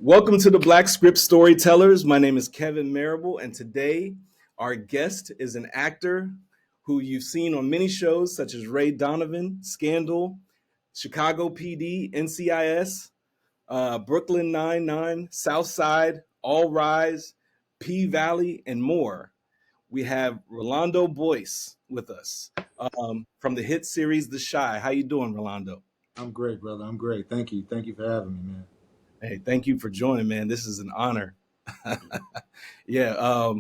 Welcome to the Black Script Storytellers. My name is Kevin Marable, and today our guest is an actor who you've seen on many shows such as Ray Donovan, Scandal, Chicago PD, NCIS, Brooklyn Nine-Nine, Southside, All Rise, P Valley, and more. We have Rolando Boyce with us from the hit series The Chi. How you doing, Rolando? I'm great, brother. I'm great. Thank you. Thank you for having me, man. Hey, thank you for joining, man. This is an honor. Yeah,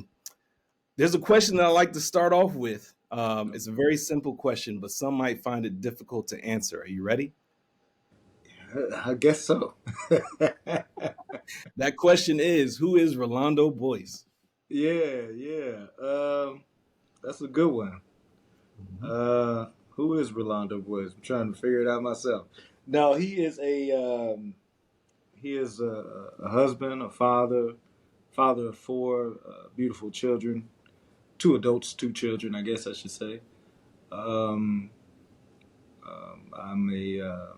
there's a question that I like to start off with. It's a very simple question, but some might find it difficult to answer. Are you ready? I guess so. That question is, who is Rolando Boyce? Yeah. That's a good one. Mhm. Who is Rolando Boyce? I'm trying to figure it out myself. No, he is a husband, a father of four beautiful children, two adults, two children, I guess I should say. Um, I'm a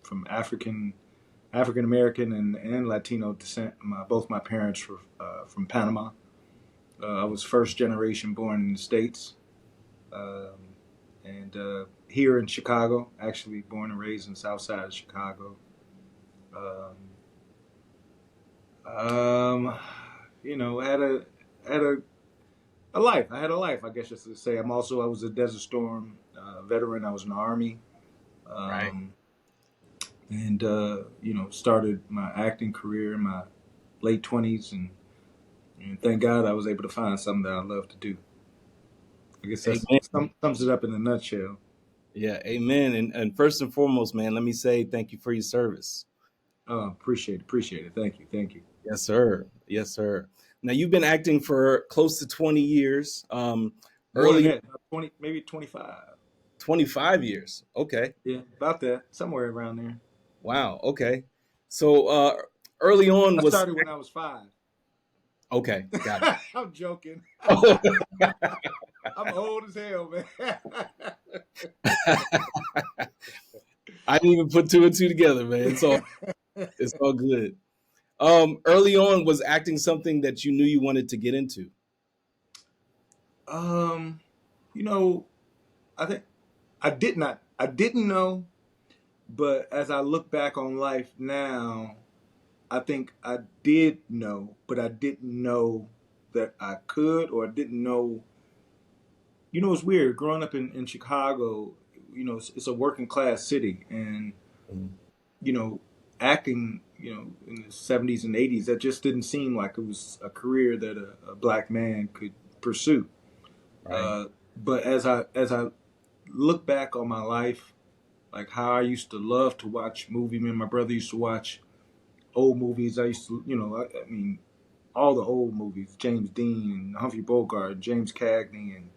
from African American and Latino descent. Both my parents were from Panama. I was first generation born in the States, um, and here in Chicago, actually born and raised in South Side of Chicago. Um, um, had a life. I had a life, I guess you should say. I was a Desert Storm veteran. I was in the Army, Right. um, and started my acting career in my late 20s, and thank God I was able to find something that I love to do. I guess that's Amen. sums it up in a nutshell. Yeah, amen. And first and foremost, man, let me say thank you for your service. Appreciate it. Thank you. Yes, sir. Yes, sir. Now, you've been acting for close to 20 years. More than Early that, about 20, maybe 25. 25 years. Okay. Yeah, about that, somewhere around there. Wow. Okay. So early on I was started when I was 5. okay. Got I'm joking. it. I'm old as hell, man. I didn't even put two and two together, man. It's all good. Early on, was acting something that you knew you wanted to get into? um, you know, I think I didn't know, but as I look back on life now, I think I did know, but I didn't know that I could, or I didn't know. It's weird growing up in Chicago. It's a working class city, and Mhm. you know, acting, in the 70s and 80s, that just didn't seem like it was a career that a black man could pursue. Right. Uh, but as I look back on my life, like how I used to love to watch movies. Me and my brother used to watch old movies. I used to, I mean, all the old movies, James Dean, Humphrey Bogart, James Cagney, and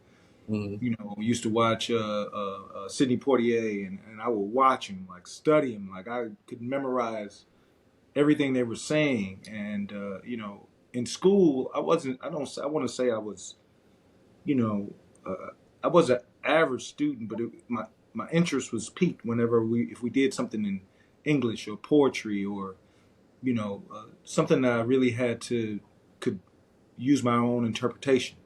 Mhm. used to watch Sidney Poitier, and I would watch him, like study him, like I could memorize everything they were saying. And in school, I want to say I was, you know, I was an average student, but my interest was piqued whenever if we did something in English or poetry, or something that I really had to could use my own interpretation.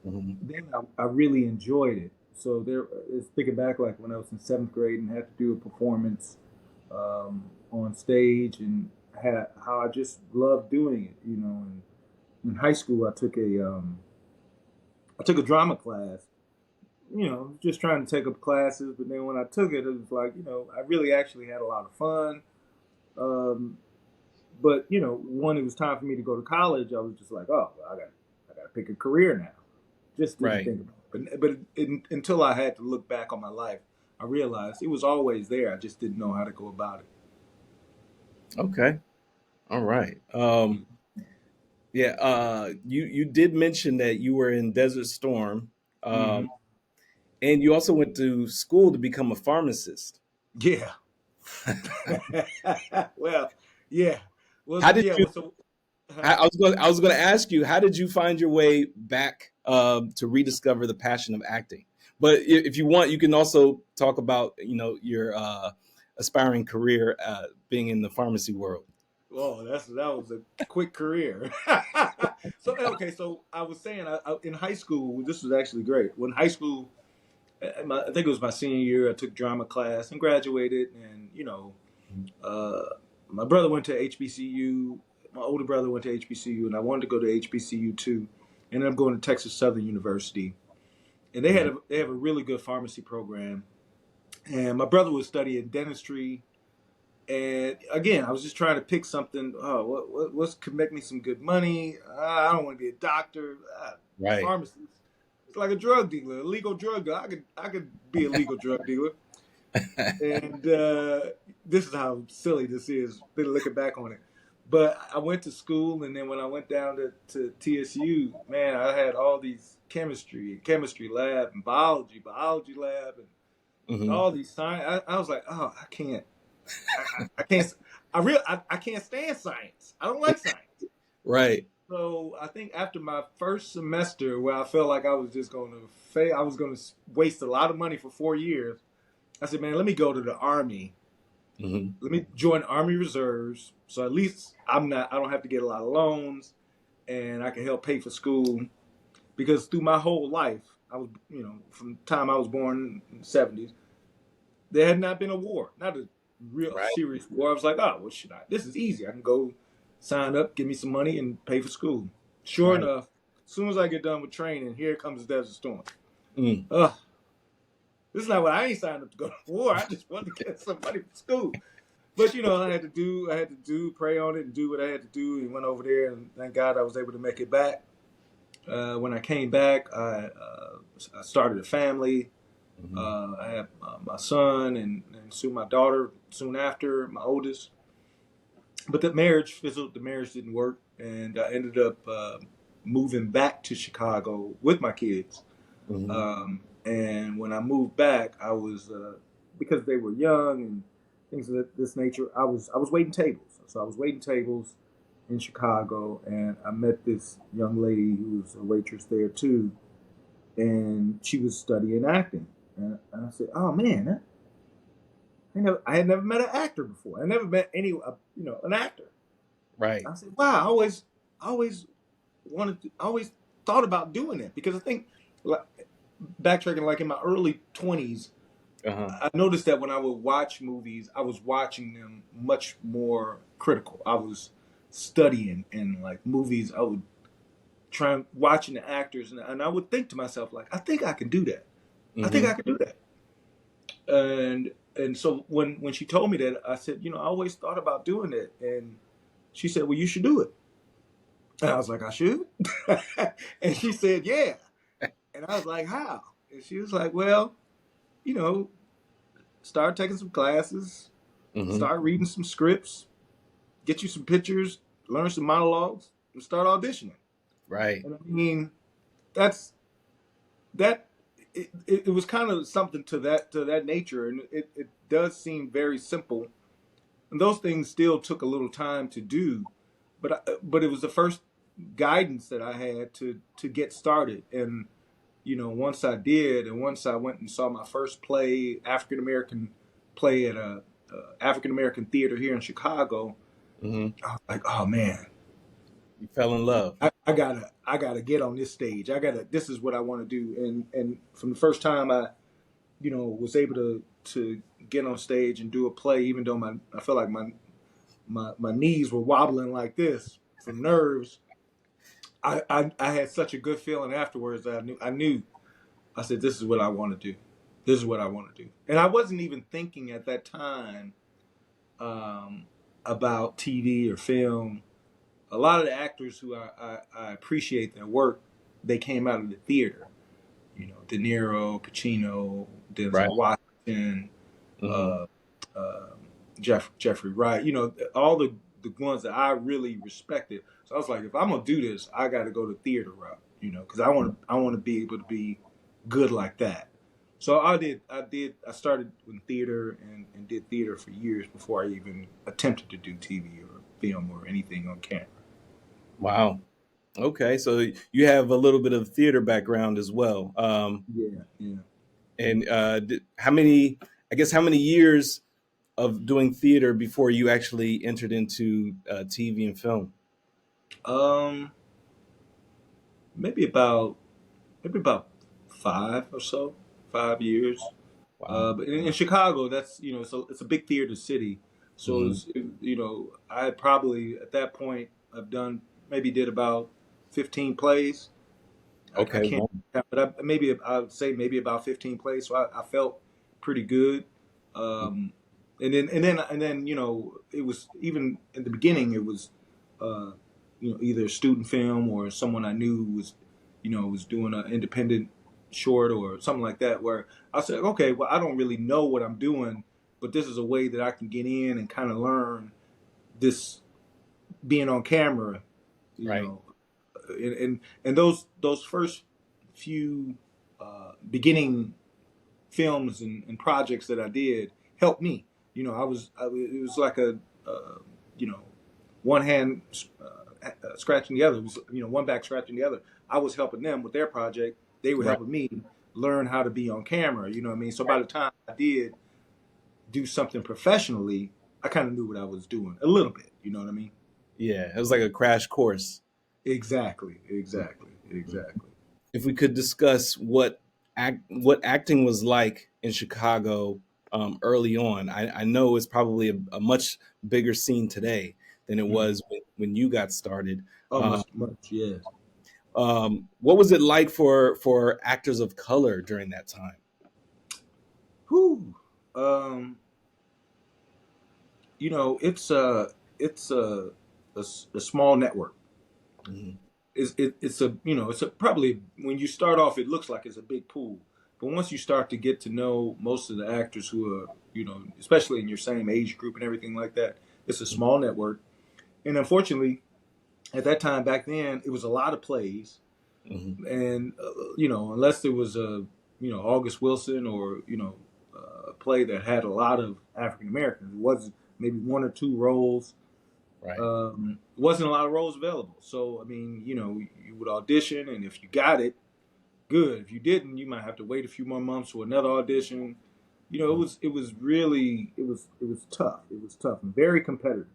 Mhm. Then I really enjoyed it. So is thinking back, like when I was in seventh grade and had to do a performance on stage, and had how I just loved doing it. And in high school, I took a drama class. Just trying to take up classes, but then when I took it, it was like I really actually had a lot of fun. Um, but when it was time for me to go to college, I was just like, oh, well, I got to pick a career now. Just didn't Right. think about it. But until I had to look back on my life, I realized it was always there. I just didn't know how to go about it. Okay. All right. Yeah. You did mention that you were in Desert Storm, Hmm. um, and you also went to school to become a pharmacist. Yeah. Well, yeah. Well, How did yeah. you? Well, so, I huh? I was going. I was going to ask you, how did you find your way back to rediscover the passion of acting? But if you want, you can also talk about your aspiring career being in the pharmacy world. Oh, that was a quick career. So okay, so I was saying, in high school, this was actually great. When high school, I think it was my senior year, I took drama class and graduated, and uh, my brother went to HBCU. My older brother went to HBCU, and I wanted to go to HBCU too. Ended up going to Texas Southern University, and Mhm. they have a really good pharmacy program. And my brother was studying dentistry. And again, I was just trying to pick something. Oh, what could make me some good money? I don't want to be a doctor. Right. Pharmacist. It's like a drug dealer, a legal drug dealer. I could be a legal drug dealer. And this is how silly this is. Been looking back on it. But I went to school, and then when I went down to TSU, man, I had all these chemistry lab, and biology lab, and Hmm. all these science. I was like, oh, I can't. I can't. I can't stand science. I don't like science. Right. So I think after my first semester, where I felt like I was just going to fail, I was going to waste a lot of money for 4 years. I said, man, let me go to the Army. Hmm. Let me join Army Reserves. So at least I'm not. I don't have to get a lot of loans, and I can help pay for school. Because through my whole life, I was, from the time I was born in the '70s, there had not been a war, not a real Right. serious war. I was like, oh, what should I? This is easy. I can go sign up, give me some money, and pay for school. Sure Right. enough, as soon as I get done with training, here comes the Desert Storm. Mm. Ugh, this is not what I ain't signed up to go to war. I just wanted to get some money for school. But I had to do, pray on it and do what I had to do, and went over there, and thank God I was able to make it back. When I came back, I started a family. Hmm. I had my son and soon my daughter soon after, my oldest. But the marriage fizzled. The marriage didn't work, and I ended up moving back to Chicago with my kids. Hmm. And when I moved back, I was because they were young and things of this nature. I was waiting tables, so I was waiting tables in Chicago, and I met this young lady who was a waitress there too, and she was studying acting. And I said, "Oh man, I had never met an actor before. I never met an actor." Right. I said, "Wow, I always I always thought about doing that because I think, like, backtracking, like in my early 20s, Uh-huh. I noticed that when I would watch movies, I was watching them much more critical. I was studying and like movies, I would try watching the actors, and I would think to myself like, I think I can do that. I think Hmm. I can do that." And so when she told me that, I said, I always thought about doing it, and she said, well, you should do it. And I was like, I should. And she said, yeah. And I was like, how? And she was like, well, you know, start taking some classes, Hmm. start reading some scripts, get you some pictures, learn some monologues, and start auditioning. Right. And I mean, that's that. It was kind of something to that nature, and it does seem very simple. And those things still took a little time to do, but it was the first guidance that I had to get started. And once I did, and once I went and saw my first play, African American play at a African American theater here in Chicago, Hmm. I was like, oh man, You fell in love. I gotta get on this stage. This is what I want to do. And from the first time I was able to get on stage and do a play, even though I felt like my knees were wobbling like this from nerves. I had such a good feeling afterwards that I knew I said, this is what I want to do. This is what I want to do. And I wasn't even thinking at that time um, about TV or film. A lot of the actors who I appreciate their work, they came out of the theater. De Niro, Pacino, Right. Denzel Washington, Hmm. uh, uh, Jeffrey Wright. All the ones that I really respected. So I was like, if I'm gonna do this, I got to go the theater route. Because I want to be able to be good like that. So I started in theater and did theater for years before I even attempted to do TV or film or anything on camera. Wow. Okay, so you have a little bit of theater background as well. Yeah, yeah. And how many? I guess how many years? of doing theater before you actually entered into TV and film? Um, maybe about maybe about 5 or so, 5 years. Wow. But in Chicago, that's it's a big theater city. So Hmm. I had probably at that point I've done maybe did about 15 plays. I Okay. can't Wow. count, but maybe I would say maybe about 15 plays. So I felt pretty good. Um, and then it was even in the beginning it was uh, either a student film or someone I knew was was doing an independent short or something like that where I said, okay, well I don't really know what I'm doing, but this is a way that I can get in and kind of learn this being on camera, you Right. know, and those first few beginning films and projects that I did helped me. It was like a you know one hand scratching the other. It was one back scratching the other. I was helping them with their project. They were Right. helping me learn how to be on camera. You know what I mean? So by Right. the time I did do something professionally, I kind of knew what I was doing a little bit. You know what I mean? Yeah, it was like a crash course. Exactly, exactly, Mhm. exactly. If we could discuss what acting was like in Chicago early on, I know it's probably a much bigger scene today than it Mm. was when you got started. Oh, Um, much, yes. what was it like for actors of color during that time? Whew. Um, it's a small network. Mhm. It's a probably when you start off, it looks like it's a big pool, but once you start to get to know most of the actors who are, especially in your same age group and everything like that, it's a small network. And unfortunately, at that time back then, it was a lot of plays, Mhm. and unless there was a August Wilson or a play that had a lot of African Americans, it was maybe one or two roles. Right. Wasn't a lot of roles available. So I mean, you would audition, and if you got it, good. If you didn't, you might have to wait a few more months for another audition. Mhm. It was really it was tough. It was tough and very competitive,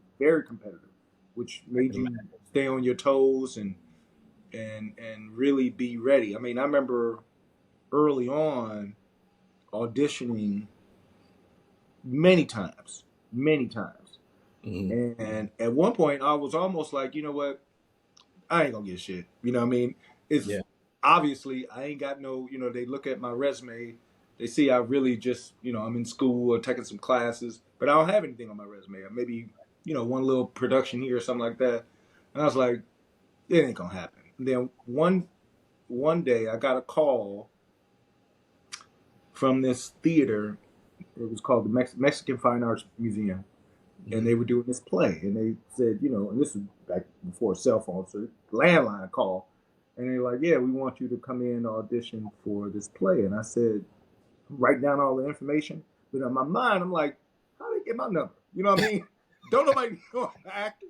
which I made can you stay on your toes and really be ready. I mean, I remember early on auditioning many times, imagine. and at one point I was almost like, you know what, I ain't gonna get shit. You know what I mean? It's Yeah. obviously I ain't got no, they look at my resume, they see I really just, I'm in school or taking some classes, but I don't have anything on my resume. Or maybe, one little production here or something like that. And I was like, it ain't gonna happen. And then one day I got a call from this theater. It was called the Mexican Fine Arts Museum, and Mhm. they were doing this play, and they said, and this was back before cell phones, so landline call, and they're like, yeah, we want you to come in and audition for this play, and I said, write down all the information, but in my mind, I'm like, how did they get my number? You know what I mean? Don't nobody know I'm acting.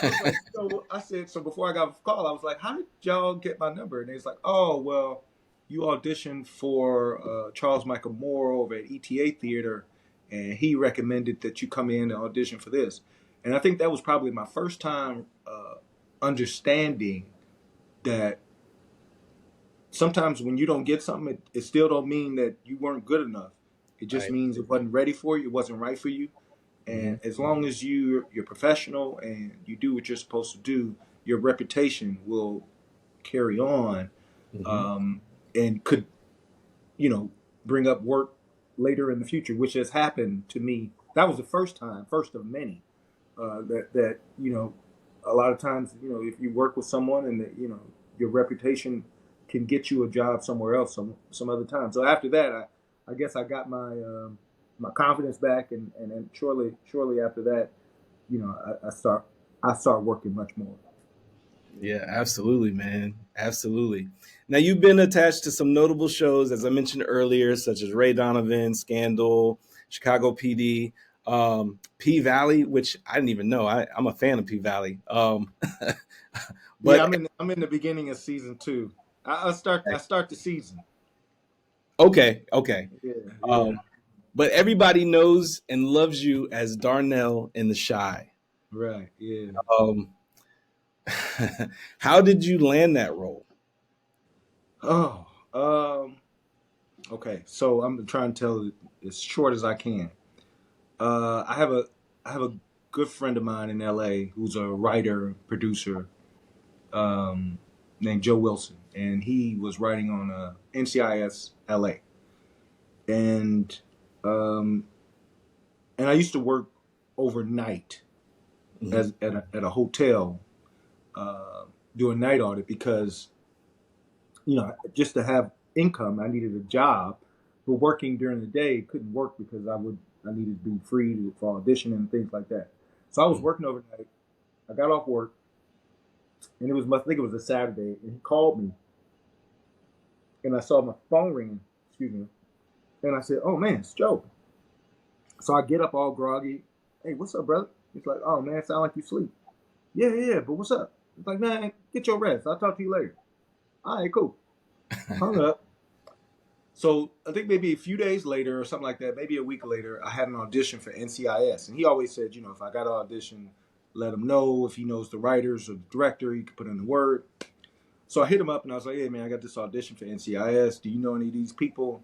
I was like, so I said, so before I got the call, I was like, how did y'all get my number? And they was like, oh, well, you auditioned for Charles Michael Moore over at ETA Theater, and he recommended that you come in and audition for this. And I think that was probably my first time understanding that sometimes when you don't get something, it still don't mean that you weren't good enough. It just Right. means it wasn't ready for you. It wasn't right for you. Hmm. And as long as you're professional and you do what you're supposed to do, your reputation will carry on, Hmm. um, and could you know bring up work later in the future, which has happened to me. That was the first time, first of many, that a lot of times if you work with someone and that your reputation can get you a job somewhere else some other time. So after that, I guess I got my confidence back, and then shortly after that, I start working much more. Yeah, absolutely, man. Absolutely. Now you've been attached to some notable shows, as I mentioned earlier, such as Ray Donovan, Scandal, Chicago PD, P Valley, which I didn't even know. I'm a fan of P Valley. Yeah, But I'm in the beginning of season two. I start the season. okay, okay. Yeah, Um, yeah. but everybody knows and loves you as Darnell in The Shy. Right. Yeah. Um, how did you land that role? Oh. Um. Okay. So I'm trying to tell it as short as I can. I have a good friend of mine in L.A. who's a writer producer, um, named Joe Wilson, and he was writing on NCIS LA, and um, and I used to work overnight Mhm. as at a hotel, uh, doing night audit because just to have income, I needed a job. But working during the day couldn't work because I needed to be free for auditioning and things like that. So I was working overnight. I got off work, and I think it was a Saturday, and he called me, and I saw my phone ringing. Excuse me. And I said, "Oh man, it's Joe." So I get up all groggy. "Hey, what's up, brother?" He's like, "Oh man, sound like you sleep." "Yeah, yeah, yeah, but what's up?" He's like, "Man, get your rest. I'll talk to you later." All right, cool. Hung up. So I think maybe a few days later or something like that, maybe a week later, I had an audition for NCIS. And he always said, if I got an audition, let him know. If he knows the writers or the director, he could put in the word. So I hit him up and I was like, "Hey man, I got this audition for NCIS. Do you know any of these people?"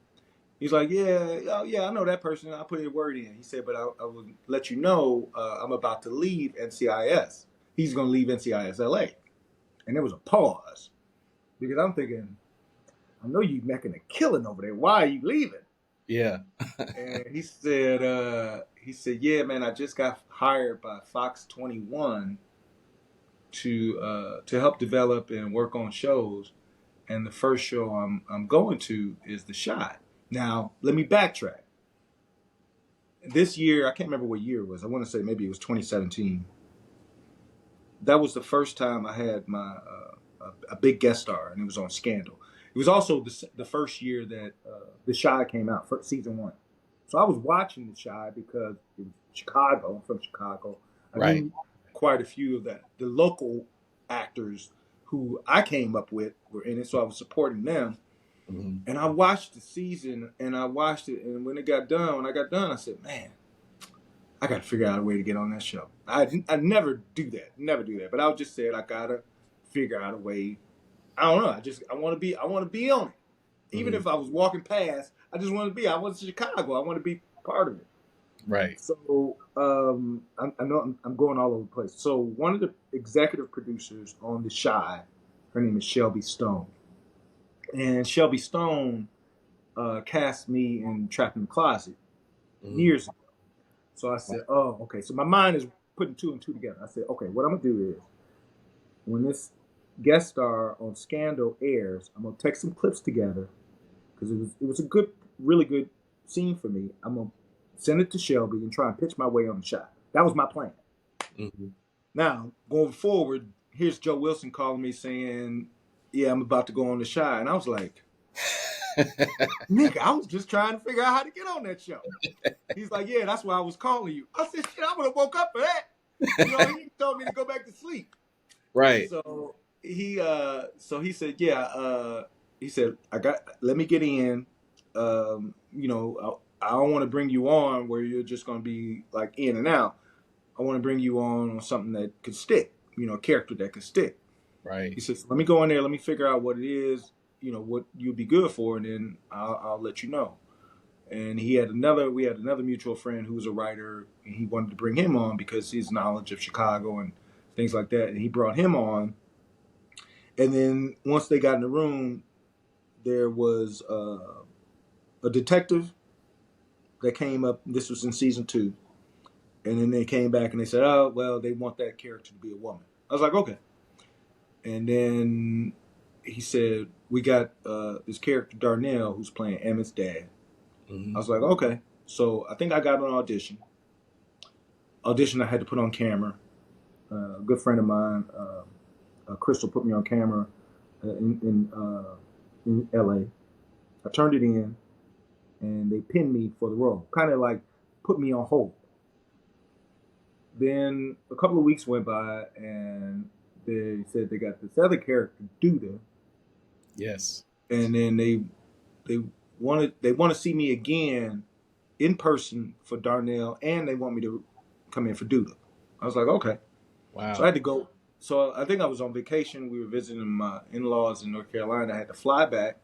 He's like, "Yeah, oh, yeah, I know that person. I'll put a word in." He said, "But I will let you know, I'm about to leave NCIS. He's going to leave NCIS LA." And there was a pause because I'm thinking, I know you're making a killing over there. Why are you leaving? Yeah. And he said, "Yeah, man, I just got hired by Fox 21 to help develop and work on shows. And the first show I'm going to is The Shot." Now, let me backtrack. This year, I can't remember what year it was. I want to say maybe it was 2017. That was the first time I had my a big guest star, and it was on Scandal. It was also the first year that The Shy came out, for season one. So I was watching The Shy because it was Chicago. I'm from Chicago. I Right. knew quite a few of the local actors who I came up with were in it, so I was supporting them. Mhm. And I watched the season, and I watched it, and when I got done, I said, "Man, I got to figure out a way to get on that show." I never do that, never do that. But I just said I gotta figure out a way. I don't know. I want to be on it. Even Mhm. if I was walking past, I just want to be. I was in Chicago. I want to be part of it. Right. So I know I'm going all over the place. So one of the executive producers on The Shy, her name is Shelby Stone, and Shelby Stone cast me in Trapped in the Closet Mhm. years ago. So I said, "Oh, okay." So my mind is putting two and two together. I said, "Okay, what I'm gonna do is when this guest star on Scandal airs, I'm gonna take some clips together because it was a good, really good scene for me. I'm gonna send it to Shelby and try and pitch my way on the shot." That was my plan. Mhm. Now going forward, here's Joe Wilson calling me saying, "Yeah, I'm about to go on the shot," and I was like, "Nigga, I was just trying to figure out how to get on that show." He's like, "Yeah, that's why I was calling you." I said, "Shit, I would have woke up for that." He told me to go back to sleep. Right. So he said, "Yeah." He said, let me get in. I don't want to bring you on where you're just going to be like in and out. I want to bring you on something that could stick. A character that could stick. He Right. says, "Let me go in there. Let me figure out what it is. What you'll be good for, and then I'll let you know." And we had another mutual friend who was a writer, and he wanted to bring him on because his knowledge of Chicago and things like that. And he brought him on. And then once they got in the room, there was a detective that came up. This was in season two. And then they came back and they said, "Oh, well, they want that character to be a woman." I was like, "Okay." And then he said, "We got this character, Darnell, who's playing Emmett's dad." I Mhm. was like, "Okay." So I think I got an audition. I had to put on camera. A good friend of mine, Crystal, put me on camera in LA. I turned it in, and they pinned me for the role, kind of like put me on hold. Then a couple of weeks went by, and they said they got this other character, Duda, Yes. and then they want to see me again in person for Darnell, and they want me to come in for Duda. I was like, okay. So I Wow. had to go. So I think I was on vacation. We were visiting my in-laws in North Carolina. I had to fly back.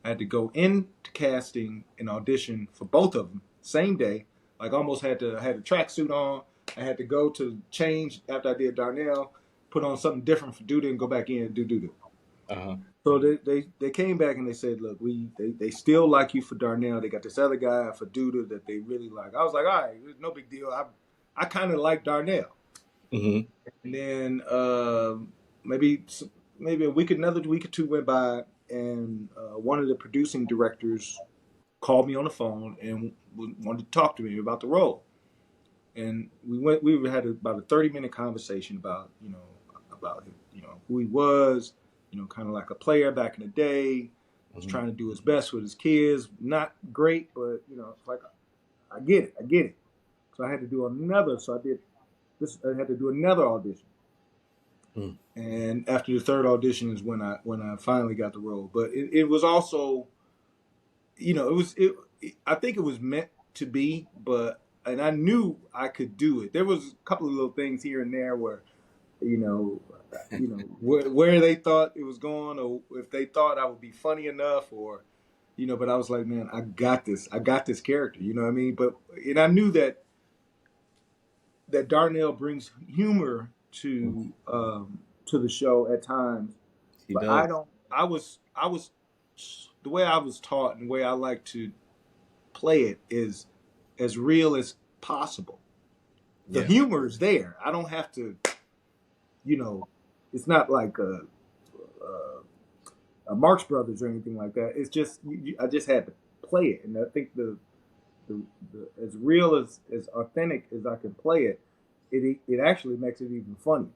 I had to go into casting and audition for both of them same day. Like almost had a tracksuit on. I had to go to change after I did Darnell, put on something different for Duda, and go back in and do Duda. Uh-huh. So they came back and they said, look, they still like you for Darnell. They got this other guy for Duda that they really like. I was like, all right, no big deal. I kind of like Darnell. Hmm. And then maybe maybe another week or two went by, and one of the producing directors called me on the phone and wanted to talk to me about the role. And we had about a 30-minute conversation about about who he was, kind of like a player back in the day. Was Hmm. trying to do his best with his kids. Not great, but it's like I get it, I get it. So I had to do another. So I did this. I had to do another audition. Mm. And after the third audition is when I finally got the role. But it was also, I think it was meant to be, but and I knew I could do it. There was a couple of little things here and there where, you know, where they thought it was going, or if they thought I would be funny enough, or but I was like, man, I got this. I got this character. You know what I mean? But and I knew that Darnell brings humor to the show at times, He but I does. don't. I was the way I was taught and the way I like to play it is as real as possible. The Yeah. humor is there. I don't have to. You know, it's not like a Marx Brothers or anything like that. It's just I just had to play it, and I think the, as real as authentic as I can play it, it actually makes it even funnier.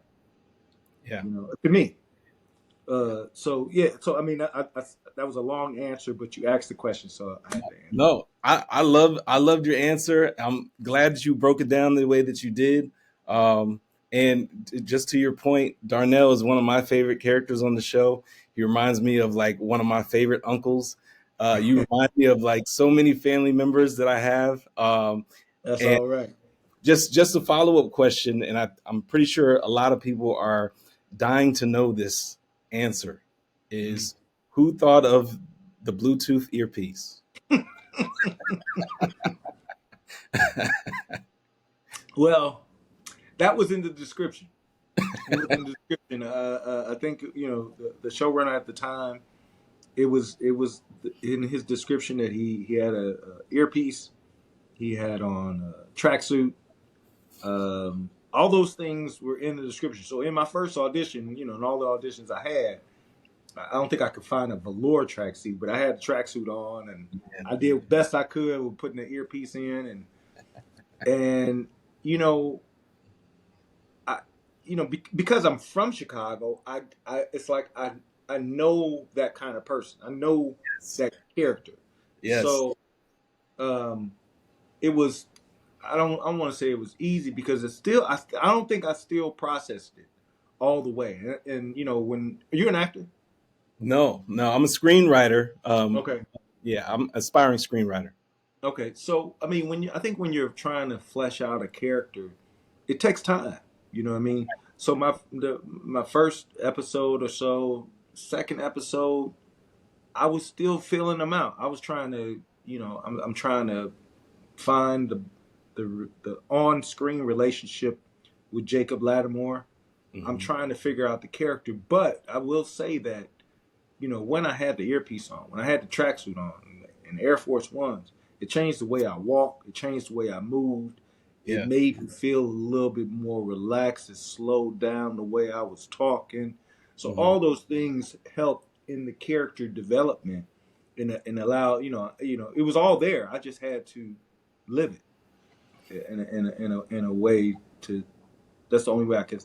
Yeah. To me. So yeah, so I mean, that was a long answer, but you asked the question, so I had to answer. No, I loved your answer. I'm glad that you broke it down the way that you did. And just to your point, Darnell is one of my favorite characters on the show. He reminds me of like one of my favorite uncles. You remind me of like so many family members that I have. That's And all right. just a follow up question, and I'm pretty sure a lot of people are dying to know this answer Mhm. is who thought of the Bluetooth earpiece? Well, that was in the description. It was in the description. I think the showrunner at the time. It was in his description that he had a earpiece. He had on a tracksuit. All those things were in the description. So in my first audition, and all the auditions I had, I don't think I could find a velour tracksuit, but I had a tracksuit on, and I did best I could with putting the earpiece in, and you know, I, because I'm from Chicago, I it's like I know that kind of person. I know Yes. that character. Yes. So um, it was. I don't want to say it was easy because it's still. I don't think I still processed it all the way. And when you're an actor, No, no, I'm a screenwriter. okay. Yeah, I'm aspiring screenwriter. Okay, so I mean, I think when you're trying to flesh out a character, it takes time. You know what I mean? So my first episode or so, second episode, I was still filling them out. I was trying to, I'm trying to find the on screen relationship with Jacob Lattimore. I'm Hmm. trying to figure out the character, but I will say that when I had the earpiece on, when I had the tracksuit on, and Air Force Ones, it changed the way I walked. It changed the way I moved. It Yeah. made me feel a little bit more relaxed. It slowed down the way I was talking. So Hmm. all those things helped in the character development, and allow it was all there. I just had to live it in a way to. That's the only way I can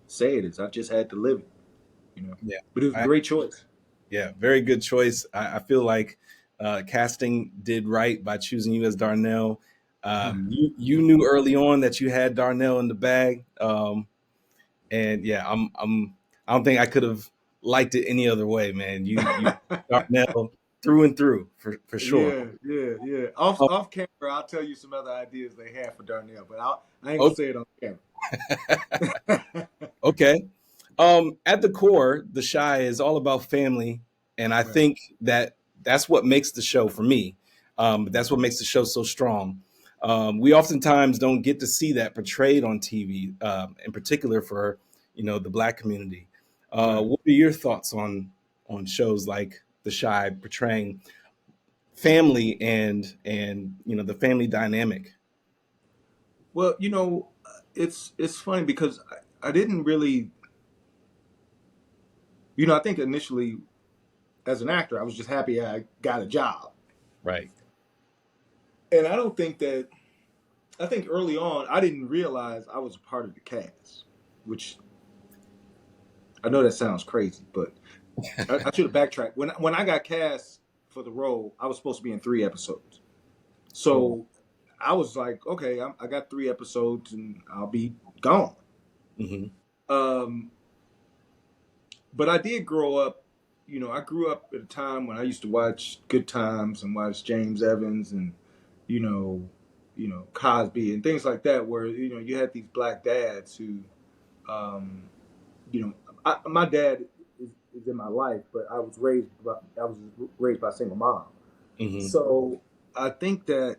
say it is. I just had to live it. Yeah. But it was a I, great choice. yeah. Very good choice. I feel like casting did right by choosing you as Darnell. You knew early on that you had Darnell in the bag. And yeah, I don't think I could have liked it any other way, man. You Darnell through and through, for sure. Yeah. Off camera, I'll tell you some other ideas they have for Darnell, but I ain't gonna Oh, say it on camera. okay. At the core, The Shy is all about family, and I Right. think that that's what makes the show for me. That's what makes the show so strong. We oftentimes don't get to see that portrayed on TV, in particular for the Black community. Right. What are your thoughts on shows like The Shy portraying family and the family dynamic? Well, it's funny because I didn't really, I think initially as an actor, I was just happy I got a job, Right. and I don't think that. I think early on I didn't realize I was a part of the cast, which I know that sounds crazy, but I should have backtracked. When I got cast for the role, I was supposed to be in 3 episodes. Oh. So I was like, okay, I got 3 episodes and I'll be gone. Hmm. Um, but I did grow up. I grew up at a time when I used to watch Good Times and watch James Evans and you know, Cosby and things like that, where you had these black dads who, um, you know, my dad is in my life, but I was raised by a single mom. Hmm. So I think that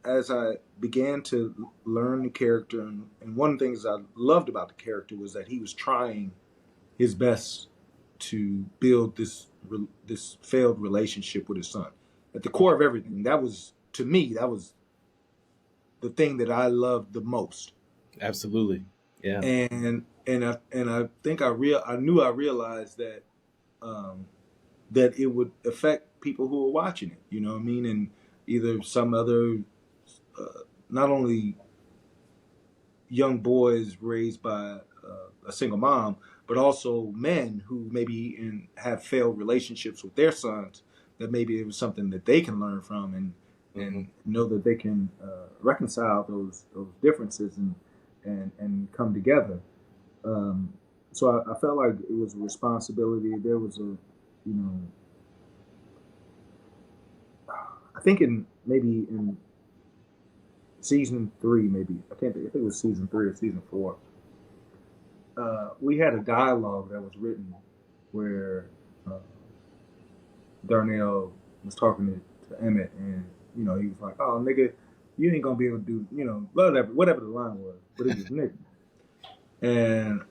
as I began to learn the character, and one of the things I loved about the character was that he was trying his best to build this failed relationship with his son. At the core of everything, that was to me that was the thing that I loved the most. Absolutely. Yeah. And I think I realized that that it would affect people who were watching it. You know what I mean? And either some other, not only young boys raised by a single mom, but also men who maybe have failed relationships with their sons. That maybe it was something that they can learn from Hmm. and know that they can reconcile those differences and come together. Um, so I felt like it was a responsibility. There was know, I think in season 3, maybe I can't think. I think it was season 3 or season 4. We had a dialogue that was written where uh, Darnell was talking to Emmett, and he was like, "Oh, nigga, you ain't gonna be able to do whatever the line was, but it was nigga." And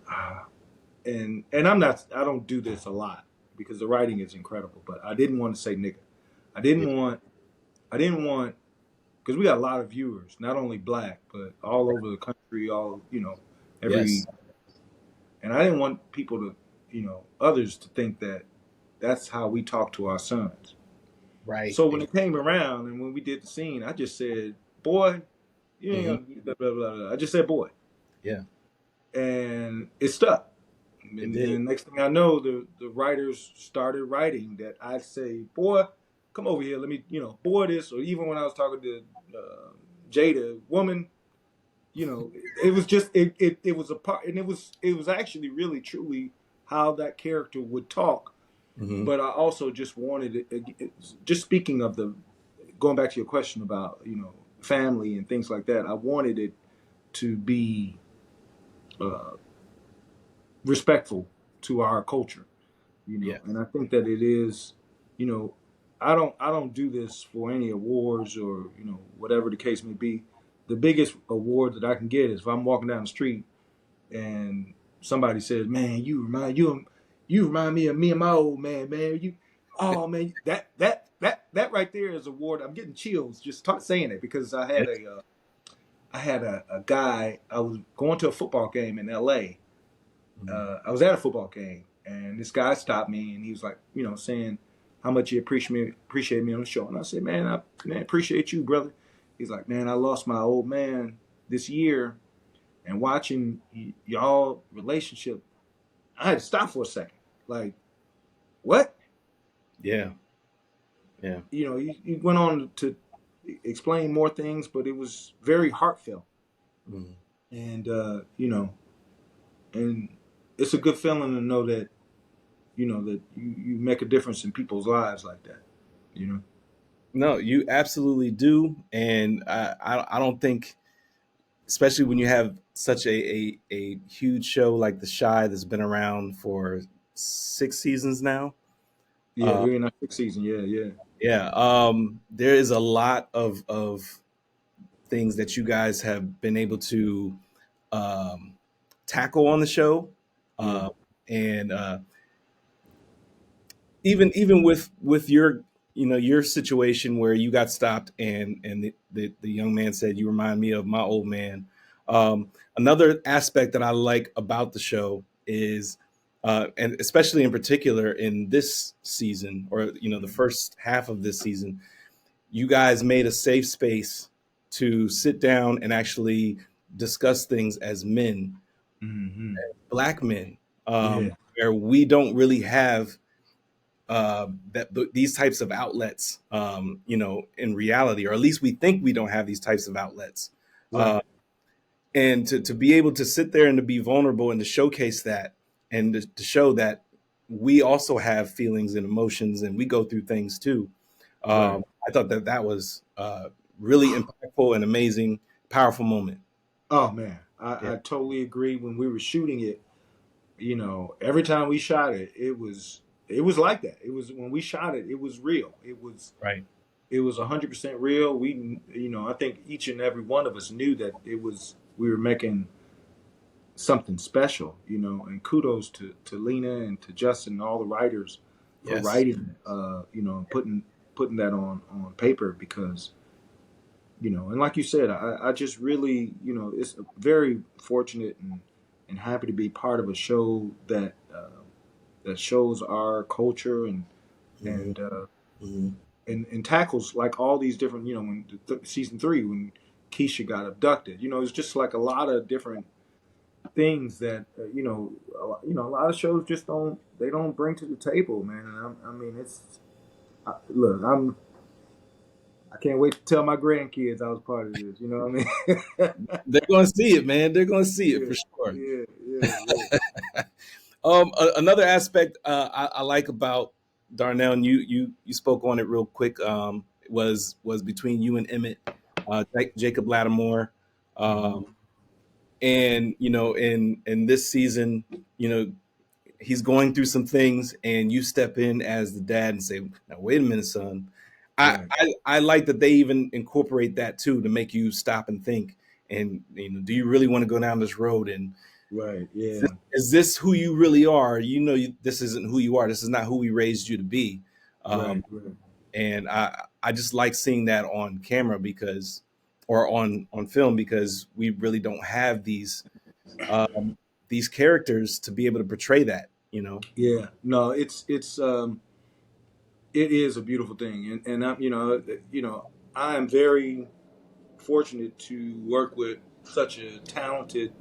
and I don't do this a lot because the writing is incredible, but I didn't want to say nigga. I Yeah. didn't want I didn't want because we got a lot of viewers, not only black but all over the country, all every Yes. and I didn't want people to others to think that that's how we talk to our sons. Right. So when it came around and when we did the scene, I just said, "Boy, you ain't Hmm. gonna blah, blah, blah, blah." I just said, "Boy," Yeah. and it stuck. It And did. then next thing I know, the writers started writing that I'd say, "Boy, come over here, let me boy this," or even when I was talking to Jada, woman, it was just it was a part, and it was actually really truly how that character would talk. Hmm. But I also just wanted just speaking of the going back to your question about family and things like that. I wanted it to be uh, respectful to our culture, Yeah. and I think that it is, you know, I don't do this for any awards or whatever the case may be. The biggest award that I can get is if I'm walking down the street and somebody says, "Man, you remind me of my old man, man. Oh man, that right there is a award. I'm getting chills just saying it because Yes. I had a guy. I was going to a football game in L.A. Hmm. I was at a football game, and this guy stopped me, and he was like, saying how much he appreciate me on the show, and I said, "Man, I appreciate you, brother." He's like, "Man, I lost my old man this year, and watching y'all relationship, I had to stop for a second. Like, what?" Yeah. Yeah. He went on to explain more things, but it was very heartfelt, Hmm. and and it's a good feeling to know that that you make a difference in people's lives like that. You know. No, you absolutely do, and I don't think, especially when you have such a huge show like The Shy that's been around for 6 seasons now. Yeah, Uh, we're in our sixth season. Yeah, yeah. yeah, there is a lot of things that you guys have been able to um, tackle on the show, Yeah. uh, and even with your your situation where you got stopped and the young man said you remind me of my old man. Another aspect that I like about the show is and especially in particular in this season, or the first half of this season, you guys made a safe space to sit down and actually discuss things as men, Hmm. black men, Yeah. where we don't really have these types of outlets, in reality, or at least we think we don't have these types of outlets. Right. Uh, and to be able to sit there and to be vulnerable and to showcase that, and to show that we also have feelings and emotions and we go through things too. Right. I thought that that was really impactful and amazing, powerful moment. Oh man, Yeah, I totally agree. When we were shooting it, every time we shot it, it was like that. It was when we shot it, it was real. right. It was 100% real. I think each and every one of us knew that we were making something special. And kudos to Lena and to Justin and all the writers for Yes. writing, and putting that on paper because and like you said, I just really, it's very fortunate and happy to be part of a show that shows our culture Hmm. and uh, Hmm. and tackles like all these different, when season three when Keisha got abducted, it's just like a lot of different things that a lot of shows just don't bring to the table, man. And I mean, look, I can't wait to tell my grandkids I was part of this. You know what I mean? They're going to see it, man. They're going to see it Yeah, for sure. yeah, yeah, yeah. Another aspect I like about Darnell, and you spoke on it real quick, was between you and Emmett, Jacob Lattimore, Hmm. um, and in this season, you know, he's going through some things, and you step in as the dad and say, "Now wait a minute, son." Right, I like that they even incorporate that too, to make you stop and think. And do you really want to go down this road? And right, is yeah, this who you really are? This isn't who you are. This is not who we raised you to be. Um, right, right. and I just like seeing that on camera, because, or on film, because we really don't have um, these characters to be able to portray that. Yeah, no, it is a beautiful thing, and I am very fortunate to work with such a talented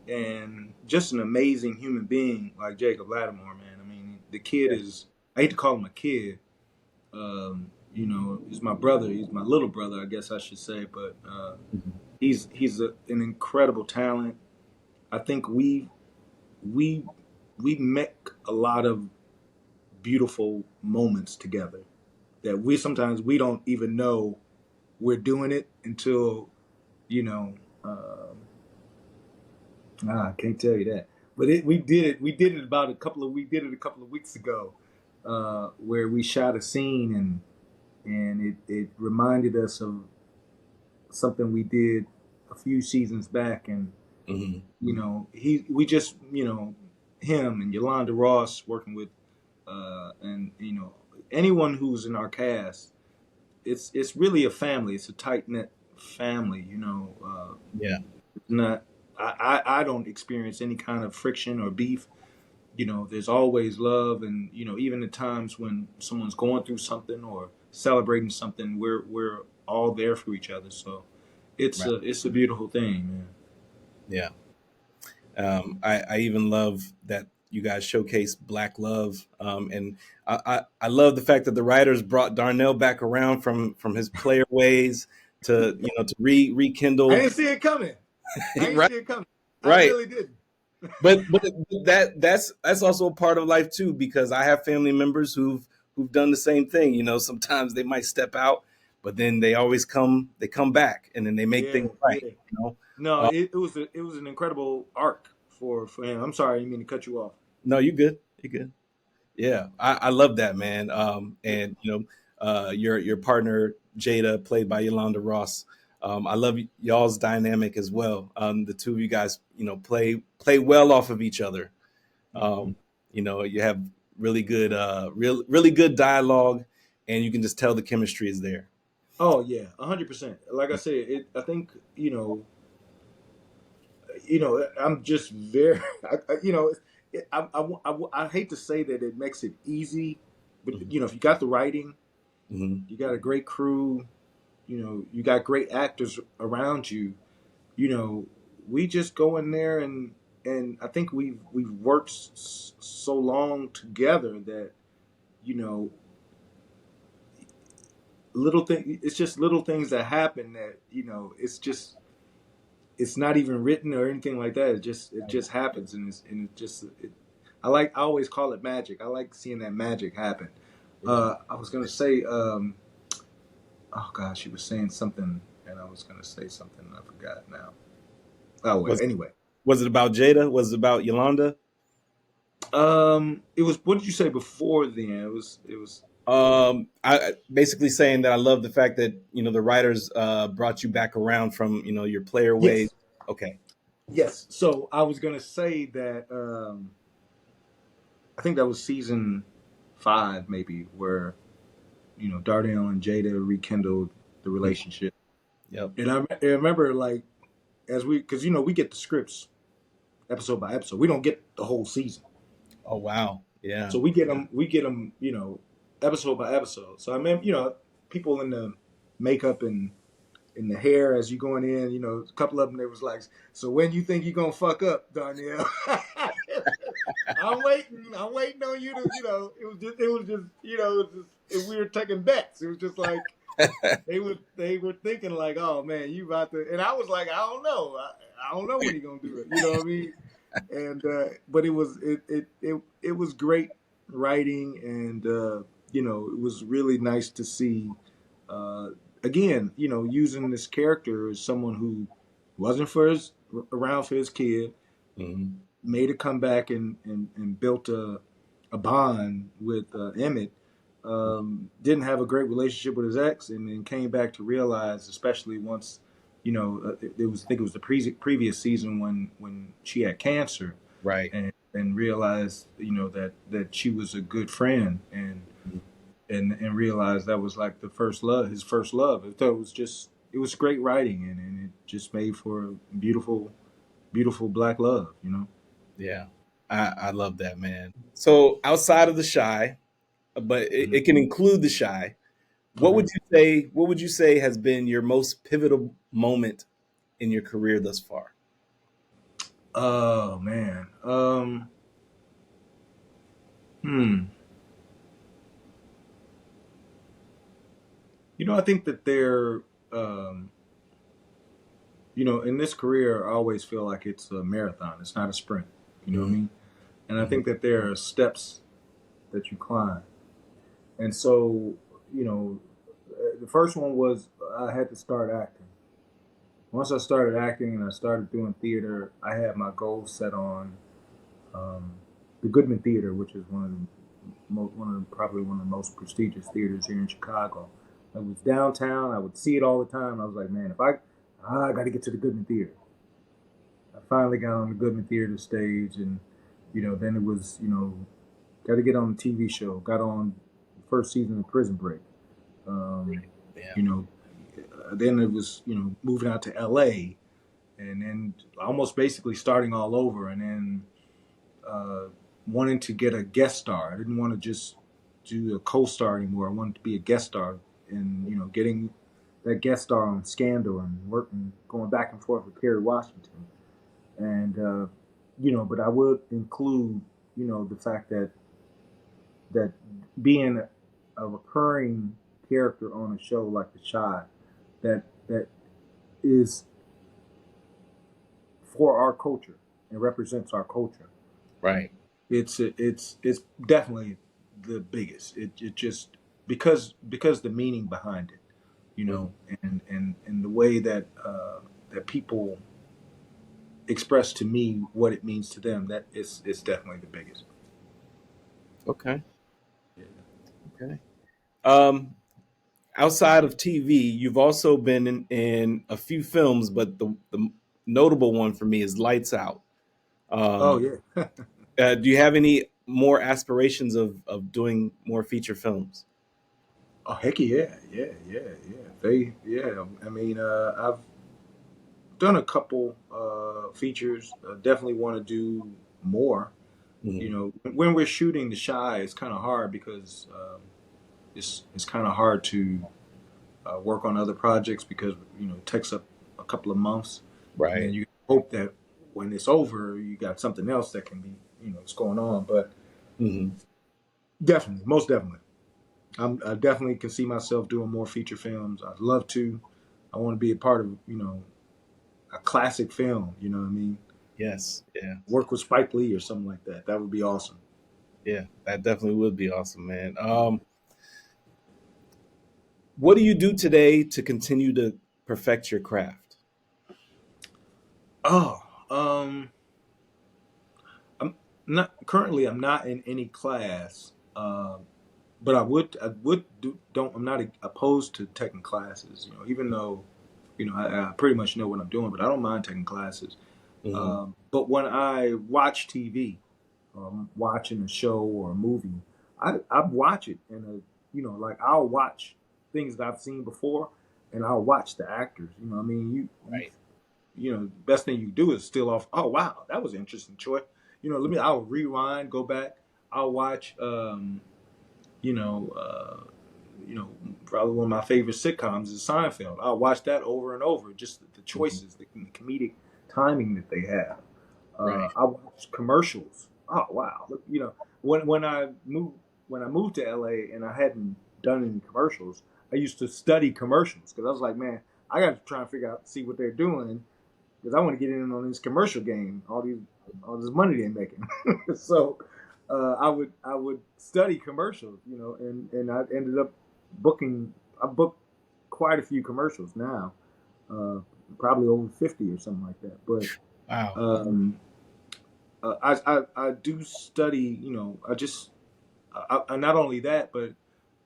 and just an amazing human being like Jacob Lattimore, man. I mean, the kid Yeah. is, I hate to call him a kid. He's my brother. He's my little brother, I guess I should say. But Mhm. an incredible talent. I think we we make a lot of beautiful moments together that we sometimes we don't even know we're doing it until you know. I can't tell you that, but we did it. We did it a couple of weeks ago, where we shot a scene and it reminded us of something we did a few seasons back, and Mhm. we just him and Yolanda Ross working with and anyone who's in our cast. It's really a family. It's a tight knit family. Yeah. Not I don't experience any kind of friction or beef. There's always love, and even at times when someone's going through something or celebrating something, we're all there for each other. So it's Right. a beautiful thing, man. Yeah. I even love that you guys showcase Black love, and I love the fact that the writers brought Darnell back around from his player ways to to I rekindle. didn't see it coming. I didn't Right, see it coming. I right. really didn't. But that's also a part of life too, because I have family members who've done the same thing. You know, sometimes they might step out, but then they always come back, and then they make Yeah, things right. yeah. You know, No, uh, it was an incredible arc for him. I'm sorry, I didn't mean to cut you off. no, you good, you good. Yeah, I love that, man. Yeah. And your partner Jada, played by Yolanda Ross. I love y'all's dynamic as well. The two of you guys, play well off of each other. Mhm. Um, you have really good, really good dialogue, and you can just tell the chemistry is there. Oh yeah, 100%. Like I said, I think I'm just very, I hate to say that it makes it easy, but Mhm. if you got the writing, Mhm. you got a great crew, you got great actors around you, you know, we just go in there and I think we've worked so long together that you know little thing it's just little things that happen that it's not even written or anything like that. It just happens, and I always call it magic. I like seeing that magic happen. Yeah. I was gonna say, oh gosh, you were saying something, and I was gonna say something, and I forgot now. Oh well, Was anyway, was it about Jada? Was it about Yolanda? it was. What did you say before then? It was. I basically saying that I love the fact that the writers brought you back around from your player ways. Yes, Okay. yes. So I was gonna say that I think that was season 5, maybe, where Darnell and Jada rekindled the Mm. relationship. Yep. And I remember, like, because we get the scripts episode by episode. We don't get the whole season, Oh wow. Yeah. so we get them, episode by episode. So I mean, people in the makeup and in the hair as you going in, a couple of them, they was like, so when you think you're gonna fuck up, Darnell? I'm waiting on you to, it was just, if we were taking bets, it was just like they were thinking like, oh man, you about to, and I was like, I don't know, I don't know when you're gonna do it, you know what I mean? And but it was great writing, and it was really nice to see, uh, again, using this character as someone who wasn't around for his kid, Hmm. made a comeback and built a bond with Emmett. Didn't have a great relationship with his ex, and then came back to realize, especially once, it was, I think it was the previous season when she had cancer, Right. and realized, that she was a good friend, and realized that was like the first love, his first love. It was great writing, and it just made for a beautiful, beautiful black love. Yeah. I love that, man. So outside of the shy, but Mhm. it can include the shy. Okay. What would you say has been your most pivotal moment in your career thus far? Oh man. Hmm. I think that um, in this career, I always feel like it's a marathon. It's not a sprint. You know what I Hmm. mean? And I Hmm. think that there are steps that you climb. And so, the first one was I had to start acting. Once I started acting and I started doing theater, I had my goals set on um, the Goodman Theater, which is probably one of the most prestigious theaters here in Chicago. I was downtown. I would see it all the time. I was like, man, if I got to get to the Goodman Theater. I finally got on the Goodman Theater stage, and then it was, got to get on the TV show. Got on the first season of Prison Break. Um, Yeah. you know, then it was, moving out to LA, and then almost basically starting all over, and then uh, wanting to get a guest star. I didn't want to just do a co-star anymore. I wanted to be a guest star, and getting that guest star on Scandal and working, going back and forth with Kerry Washington, and but I would include, the fact that being a recurring character on a show like The Shy, that is for our culture and represents our culture. Right. It's definitely the biggest. It just because the meaning behind it, Mhm. and the way that that people express to me what it means to them, that is it's definitely the biggest. Okay. Yeah. Okay. Um, Outside of TV, you've also been in a few films, but the notable one for me is Lights Out. Oh Um, yeah. do you have any more aspirations of doing more feature films? Oh heck yeah, yeah, yeah, yeah. They yeah. I mean, I've done a couple features. Definitely want to do more. You Hmm. know, when we're shooting The Shy, it's kind of hard because it's kind of hard to work on other projects because it takes up a couple of months, and Right. then you hope that when it's over, you got something else that can be what's going on. But Hmm. definitely, most definitely, I definitely can see myself doing more feature films. I'd love to. I want to be a part of a classic film. You know what I mean? Yes. Yeah. Work with Spike Lee or something like that. That would be awesome. Yeah. That definitely would be awesome, man. What do you do today to continue to perfect your craft? Oh, I'm not currently. I'm not in any class, but I would do. Don't. I'm not opposed to taking classes. Even though I pretty much know what I'm doing, but I don't mind taking classes. Hmm. But when I watch TV, or I'm watching a show or a movie, I watch it and like I'll watch things that I've seen before, and I'll watch the actors. I mean, Right. the best thing you do is still off. Oh wow, that was an interesting choice. I'll rewind, go back. I'll watch. You know, uh, Probably one of my favorite sitcoms is Seinfeld. I'll watch that over and over. Just the Hmm. choices, the comedic timing that they have. Right. I watch commercials. Oh wow! Look, when I moved to LA and I hadn't done any commercials, I used to study commercials because I was like, man, I got to try and figure out see what they're doing because I want to get in on this commercial game. All this money they're making. So I would study commercials, and I ended up booking. I booked quite a few commercials now, uh, probably over 50 or something like that. But Wow. um, I do study. Not only that, but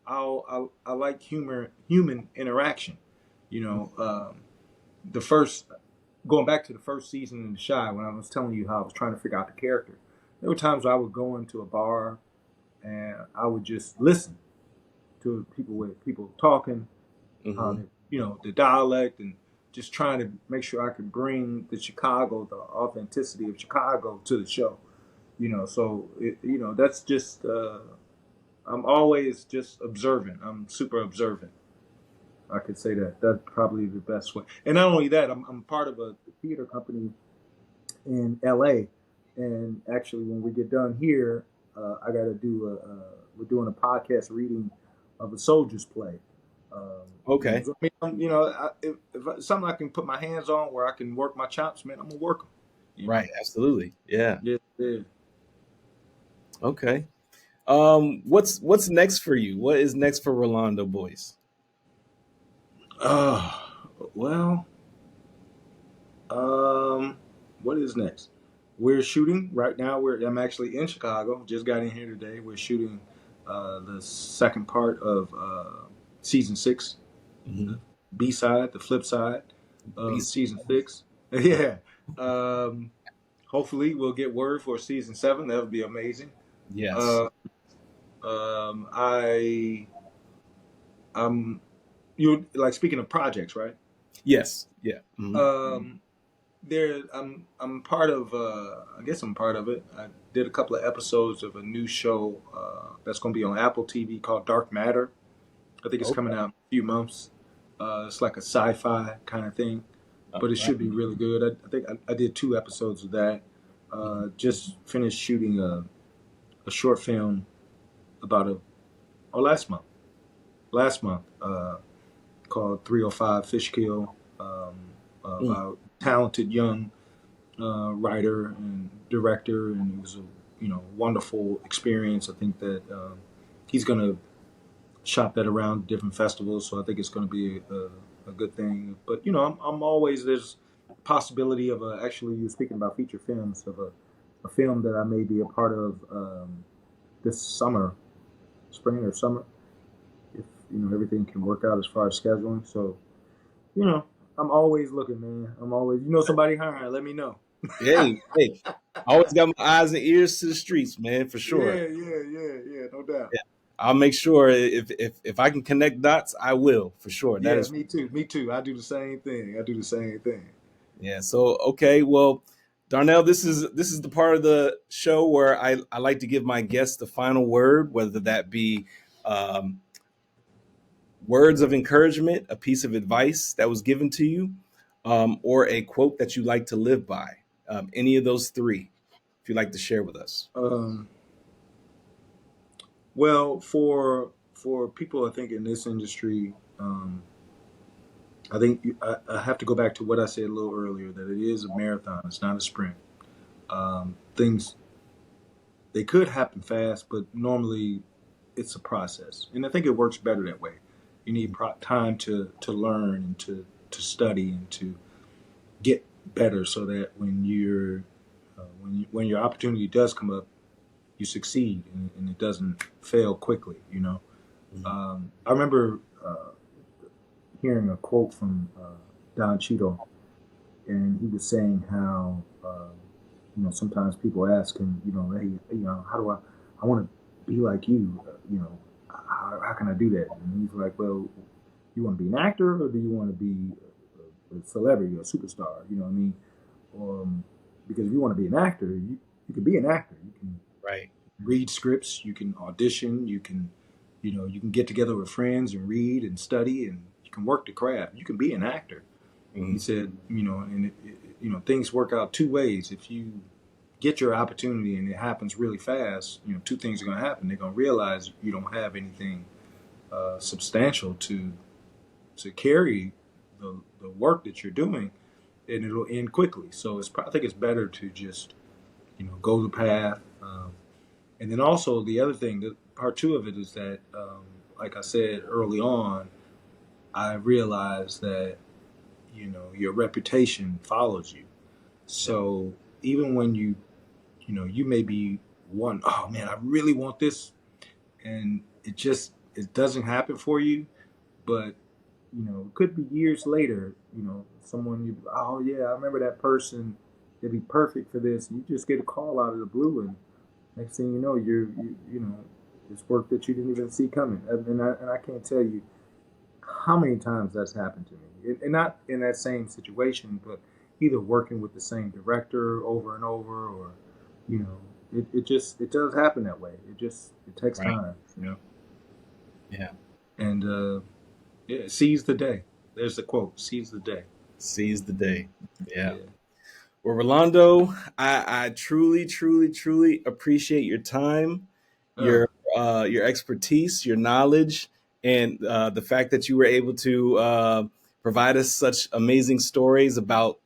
I like human interaction. You know, the first going back to the first season in The Shy, when I was telling you how I was trying to figure out the character, there were times where I would go into a bar and I would just listen to people talking, how Hmm. the dialect, and just trying to make sure I could bring the authenticity of Chicago to the show. So that's just I'm always just observant. I'm super observant. I could say that. That's probably the best way. And not only that, I'm part of a theater company in LA. And actually, when we get done here, I got to we're doing a podcast reading of a soldier's play. Okay. So, if something I can put my hands on where I can work my chops, man, I'm gonna work them. You Right. know. Absolutely. Yeah. Yeah. Yeah. Okay. What's next for you? What is next for Rolando Boyce? Well, um, what is next? We're shooting right now. I'm actually in Chicago. Just got in here today. We're shooting the second part of season 6, Hmm. the B side, the flip side of Beast. season 6. Yeah. Um, Hopefully, we'll get word for season 7. That would be amazing. Yes. Uh, um, I, I'm, you like speaking of projects, right? Yes. Yeah. Hmm. Um, I'm part of I guess I'm part of it. I did a couple of episodes of a new show that's going to be on Apple TV called Dark Matter. I think it's coming Okay. out in a few months. It's like a sci-fi kind of thing, but it Right. should be really good. I think I did 2 episodes of that. Mhm. Just finished shooting a short film about a or last month called 305 Fish Kill, Mm. about talented young writer and director, and it was a wonderful experience. I think that he's gonna shop that around different festivals. So I think it's gonna be a good thing. But I'm always there's possibility of actually you speaking about feature films of a film that I may be a part of this summer, spring or summer, if everything can work out as far as scheduling. So you know, I'm always looking, man. I'm always, somebody hiring, let me know. Hey, hey, I always got my eyes and ears to the streets, man, for sure. Yeah, no doubt. Yeah. I'll make sure if I can connect dots, I will for sure. That Yeah, is, me too. I do the same thing. yeah. So okay, well, Darnell, this is the part of the show where I like to give my guests the final word, whether that be um, words of encouragement, a piece of advice that was given to you, or a quote that you like to live by. Any of those three, if you'd like to share with us. Well, for people, I think in this industry, I think I have to go back to what I said a little earlier that it is a marathon. It's not a sprint. Things they could happen fast, but normally it's a process, and I think it works better that way. You need time to learn and to study and to get better, so that when your opportunity does come up, you succeed and it doesn't fail quickly. Mhm. I remember hearing a quote from Don Cheadle, and he was saying how sometimes people ask him, hey, how do I want to be like you, how can I do that? And he's like, well, you want to be an actor or do you want to be a celebrity or a superstar? You know what I mean? Because if you want to be an actor, you can be an actor. You can Right. read scripts, you can audition, you can get together with friends and read and study, and you can work the craft. You can be an actor. He Mhm. said, and things work out two ways. If you get your opportunity and it happens really fast, two things are going to happen. They're going to realize you don't have anything substantial to carry the work that you're doing, and it'll end quickly. So I think it's better to just go the path. And then also the other thing, that part two of it is that, like I said early on, I realized that your reputation follows you. Yep. So even when you may be one, oh man, I really want this, and it doesn't happen for you, but it could be years later. Someone oh yeah, I remember that person. They'd be perfect for this. And you just get a call out of the blue, and next thing you know, it's work that you didn't even see coming. And I can't tell you how many times that's happened to me, and not in that same situation, but either working with the same director over and over, or it does happen that way. It takes Right. time. Yeah. And yeah, seize the day. There's the quote: "Seize the day." Seize the day. Yeah. Yeah. Well, Rolando, I truly, truly, truly appreciate your time, Uh, your expertise, your knowledge, and the fact that you were able to provide us such amazing stories about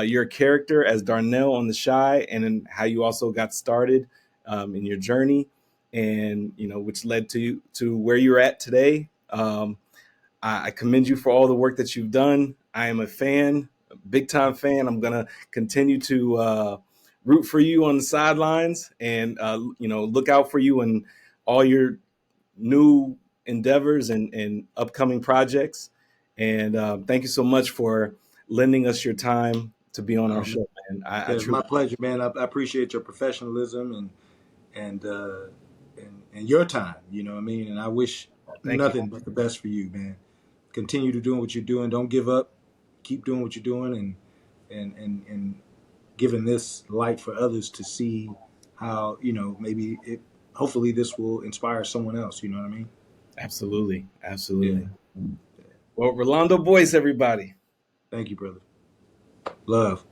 your character as Darnell on The Shy, and then how you also got started in your journey, and which led to where you're at today. I commend you for all the work that you've done. I am a fan, a big time fan. I'm gonna continue to root for you on the sidelines, and look out for you in all your new endeavors and upcoming projects. And thank you so much for lending us your time to be on our um, show, man. I yeah, truly my pleasure, man. I appreciate your professionalism and uh, and your time. You know what I mean? And I wish thank you. nothing but the best for you, man. Continue to doing what you're doing. Don't give up. Keep doing what you're doing, and giving this light for others to see how maybe it. Hopefully, this will inspire someone else. You know what I mean? Absolutely, Yeah. absolutely. Well, Rolando Boyce, everybody. Thank you, brother. Love.